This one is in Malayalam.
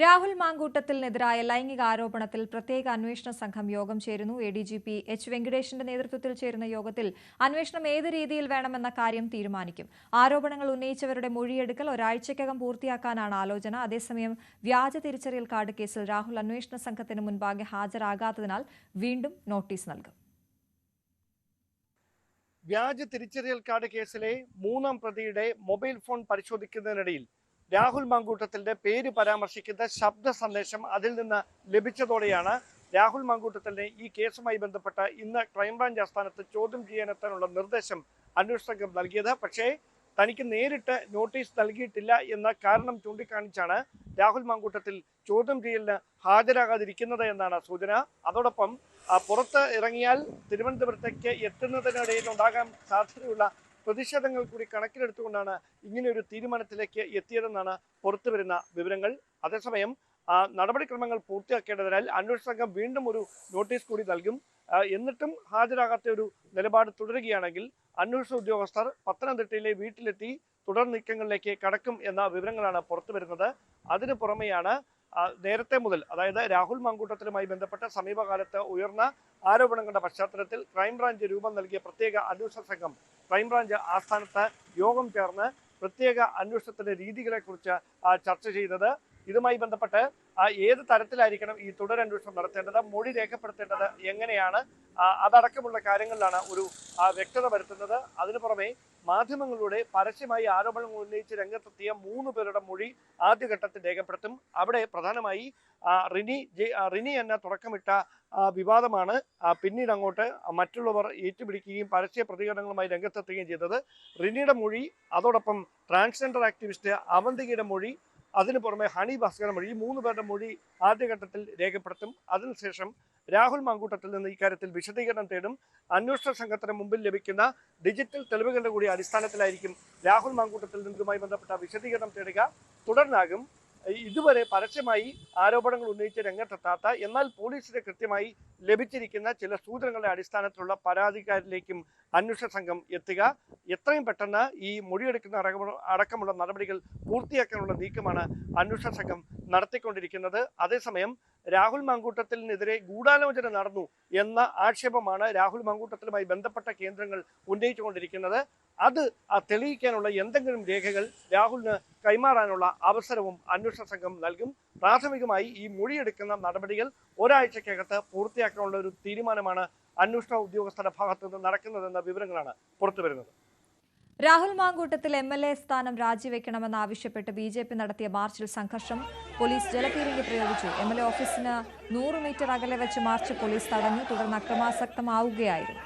രാഹുൽ മാങ്കൂട്ടത്തിനെതിരായ ലൈംഗിക ആരോപണത്തിൽ പ്രത്യേക അന്വേഷണ സംഘം യോഗം ചേരുന്നു. ADGP H. വെങ്കടേഷിന്റെ നേതൃത്വത്തിൽ ചേരുന്ന യോഗത്തിൽ അന്വേഷണം ഏത് രീതിയിൽ വേണമെന്ന കാര്യം തീരുമാനിക്കും. ആരോപണങ്ങൾ ഉന്നയിച്ചവരുടെ മൊഴിയെടുക്കൽ ഒരാഴ്ചയ്ക്കകം പൂർത്തിയാക്കാനാണ് ആലോചന. അതേസമയം വ്യാജ തിരിച്ചറിയൽ കാർഡ് കേസിൽ രാഹുൽ അന്വേഷണ സംഘത്തിന് മുൻപാകെ ഹാജരാകാത്തതിനാൽ വീണ്ടും നോട്ടീസ് നൽകും. വ്യാജ തിരിച്ചറിയൽ കാർഡ് കേസിലെ മൂന്നാം പ്രതിയുടെ മൊബൈൽ ഫോൺ പരിശോധിക്കുന്നതിനിടയിൽ രാഹുൽ മാങ്കൂട്ടത്തിന്റെ പേര് പരാമർശിക്കുന്ന ശബ്ദ സന്ദേശം അതിൽ നിന്ന് ലഭിച്ചതോടെയാണ് രാഹുൽ മാങ്കൂട്ടത്തിന്റെ ഈ കേസുമായി ബന്ധപ്പെട്ട ഇന്ന് ക്രൈംബ്രാഞ്ച് ആസ്ഥാനത്ത് ചോദ്യം ചെയ്യാനെത്താനുള്ള നിർദ്ദേശം അന്വേഷണ സംഘം നൽകിയത്. പക്ഷേ തനിക്ക് നേരിട്ട് നോട്ടീസ് നൽകിയിട്ടില്ല എന്ന കാരണം ചൂണ്ടിക്കാണിച്ചാണ് രാഹുൽ മാങ്കൂട്ടത്തിൽ ചോദ്യം ചെയ്യലിന് ഹാജരാകാതിരിക്കുന്നത് എന്നാണ് സൂചന. അതോടൊപ്പം പുറത്ത് ഇറങ്ങിയാൽ തിരുവനന്തപുരത്തേക്ക് എത്തുന്നതിനിടയിൽ ഉണ്ടാകാൻ സാധ്യതയുള്ള പ്രതിഷേധങ്ങൾ കൂടി കണക്കിലെടുത്തുകൊണ്ടാണ് ഇങ്ങനെയൊരു തീരുമാനത്തിലേക്ക് എത്തിയതെന്നാണ് പുറത്തുവരുന്ന വിവരങ്ങൾ. അതേസമയം നടപടിക്രമങ്ങൾ പൂർത്തിയാക്കേണ്ടതിനാൽ അന്വേഷണ സംഘം വീണ്ടും ഒരു നോട്ടീസ് കൂടി നൽകും. എന്നിട്ടും ഹാജരാകാത്ത ഒരു നിലപാട് തുടരുകയാണെങ്കിൽ അന്വേഷണ ഉദ്യോഗസ്ഥർ പത്തനംതിട്ടയിലെ വീട്ടിലെത്തി തുടർ നീക്കങ്ങളിലേക്ക് കടക്കും എന്ന വിവരങ്ങളാണ് പുറത്തുവരുന്നത്. അതിനു പുറമെയാണ് നേരത്തെ മുതൽ, അതായത് രാഹുൽ മാങ്കൂട്ടത്തിലുമായി ബന്ധപ്പെട്ട സമീപകാലത്ത് ഉയർന്ന ആരോപണങ്ങളുടെ പശ്ചാത്തലത്തിൽ ക്രൈംബ്രാഞ്ച് രൂപം നൽകിയ പ്രത്യേക അന്വേഷണ സംഘം ക്രൈംബ്രാഞ്ച് ആസ്ഥാനത്ത് യോഗം ചേർന്ന് പ്രത്യേക അന്വേഷണത്തിന്റെ രീതികളെക്കുറിച്ച് ചർച്ച ചെയ്തത്. ഇതുമായി ബന്ധപ്പെട്ട് ഏത് തരത്തിലായിരിക്കണം ഈ തുടരന്വേഷണം നടത്തേണ്ടത്, മൊഴി രേഖപ്പെടുത്തേണ്ടത് എങ്ങനെയാണ്, അതടക്കമുള്ള കാര്യങ്ങളിലാണ് ഒരു വ്യക്തത വരുത്തുന്നത്. അതിനു പുറമെ മാധ്യമങ്ങളിലൂടെ പരസ്യമായി ആരോപണങ്ങൾ ഉന്നയിച്ച് രംഗത്തെത്തിയ 3 പേരുടെ മൊഴി ആദ്യഘട്ടത്തിൽ രേഖപ്പെടുത്തും. അവിടെ പ്രധാനമായി റിനി എന്ന തുടക്കമിട്ട വിവാദമാണ് പിന്നീട് അങ്ങോട്ട് മറ്റുള്ളവർ ഏറ്റുപിടിക്കുകയും പരസ്യ പ്രതികരണങ്ങളുമായി രംഗത്തെത്തുകയും ചെയ്തത്. റിനിയുടെ മൊഴി, അതോടൊപ്പം ട്രാൻസ്ജെൻഡർ ആക്ടിവിസ്റ്റ് അവന്തികയുടെ മൊഴി, അതിനു പുറമെ ഹണി ഭാസ്കർ മൊഴി, 3 പേരുടെ മൊഴി ആദ്യഘട്ടത്തിൽ രേഖപ്പെടുത്തും. അതിനുശേഷം രാഹുൽ മാങ്കൂട്ടത്തിൽ നിന്ന് ഇക്കാര്യത്തിൽ വിശദീകരണം തേടും. അന്വേഷണ സംഘത്തിന് മുമ്പിൽ ലഭിക്കുന്ന ഡിജിറ്റൽ തെളിവുകളുടെ കൂടി അടിസ്ഥാനത്തിലായിരിക്കും രാഹുൽ മാങ്കൂട്ടത്തിൽ നിന്നുമായി ബന്ധപ്പെട്ട വിശദീകരണം തേടുക. തുടർന്നാകും ഇതുവരെ പരസ്യമായി ആരോപണങ്ങൾ ഉന്നയിച്ച് രംഗത്തെത്താത്ത എന്നാൽ പോലീസിന് കൃത്യമായി ലഭിച്ചിരിക്കുന്ന ചില സൂചനകളുടെ അടിസ്ഥാനത്തിലുള്ള പരാതിക്കാരിലേക്കും അന്വേഷണ സംഘം എത്തുക. എത്രയും പെട്ടെന്ന് ഈ മൊഴിയെടുക്കുന്ന അടക്കമുള്ള നടപടികൾ പൂർത്തിയാക്കാനുള്ള നീക്കമാണ് അന്വേഷണ സംഘം നടത്തിക്കൊണ്ടിരിക്കുന്നത്. അതേസമയം രാഹുൽ മാങ്കൂട്ടത്തിനെതിരെ ഗൂഢാലോചന നടന്നു എന്ന ആക്ഷേപമാണ് രാഹുൽ മാങ്കൂട്ടത്തിലുമായി ബന്ധപ്പെട്ട കേന്ദ്രങ്ങൾ ഉന്നയിച്ചുകൊണ്ടിരിക്കുന്നത്. അത് തെളിയിക്കാനുള്ള എന്തെങ്കിലും രേഖകൾ രാഹുലിന് കൈമാറാനുള്ള അവസരവും അന്വേഷണ സംഘം നൽകും. പ്രാഥമികമായി ഈ മൊഴിയെടുക്കുന്ന നടപടികൾ ഒരാഴ്ചക്കകത്ത് പൂർത്തിയാക്കാനുള്ള ഒരു തീരുമാനമാണ് അന്വേഷണ ഉദ്യോഗസ്ഥരുടെ ഭാഗത്തു നിന്ന് നടക്കുന്നതെന്ന വിവരങ്ങളാണ് പുറത്തുവരുന്നത്. രാഹുൽ മാങ്കൂട്ടത്തിൽ MLA സ്ഥാനം രാജിവെക്കണമെന്നാവശ്യപ്പെട്ട് BJP നടത്തിയ മാർച്ചിൽ സംഘർഷം. പോലീസ് ജലപീരങ്കി പ്രയോഗിച്ചു. MLA ഓഫീസിന് 100 മീറ്റർ അകലെ വെച്ച് മാർച്ച് പോലീസ് തടഞ്ഞു. തുടർന്ന് അക്രമാസക്തമാവുകയായിരുന്നു.